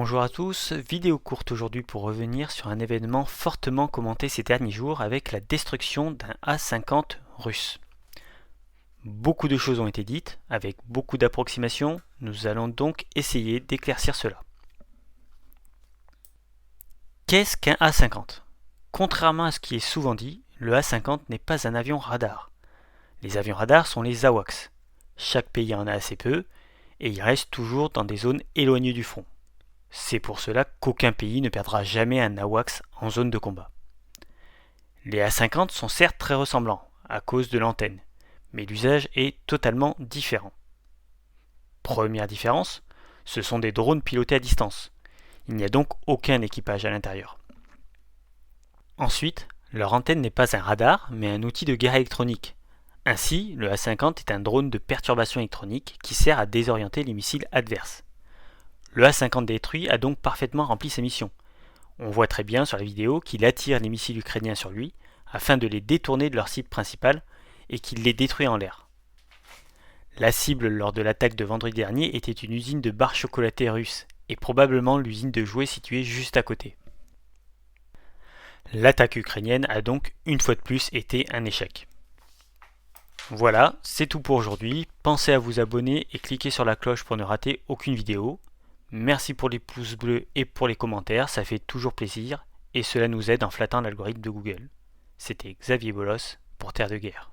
Bonjour à tous, vidéo courte aujourd'hui pour revenir sur un événement fortement commenté ces derniers jours avec la destruction d'un A-50 russe. Beaucoup de choses ont été dites, avec beaucoup d'approximations, nous allons donc essayer d'éclaircir cela. Qu'est-ce qu'un A-50 ? Contrairement à ce qui est souvent dit, le A-50 n'est pas un avion radar. Les avions radars sont les AWACS. Chaque pays en a assez peu, et ils restent toujours dans des zones éloignées du front. C'est pour cela qu'aucun pays ne perdra jamais un AWACS en zone de combat. Les A-50 sont certes très ressemblants, à cause de l'antenne, mais l'usage est totalement différent. Première différence, ce sont des drones pilotés à distance. Il n'y a donc aucun équipage à l'intérieur. Ensuite, leur antenne n'est pas un radar, mais un outil de guerre électronique. Ainsi, le A-50 est un drone de perturbation électronique qui sert à désorienter les missiles adverses. Le A-50 détruit a donc parfaitement rempli sa mission. On voit très bien sur la vidéo qu'il attire les missiles ukrainiens sur lui afin de les détourner de leur cible principale et qu'il les détruit en l'air. La cible lors de l'attaque de vendredi dernier était une usine de barres chocolatées russe et probablement l'usine de jouets située juste à côté. L'attaque ukrainienne a donc une fois de plus été un échec. Voilà, c'est tout pour aujourd'hui. Pensez à vous abonner et cliquer sur la cloche pour ne rater aucune vidéo. Merci pour les pouces bleus et pour les commentaires, ça fait toujours plaisir et cela nous aide en flattant l'algorithme de Google. C'était Xavier Bolos pour Terre de Guerre.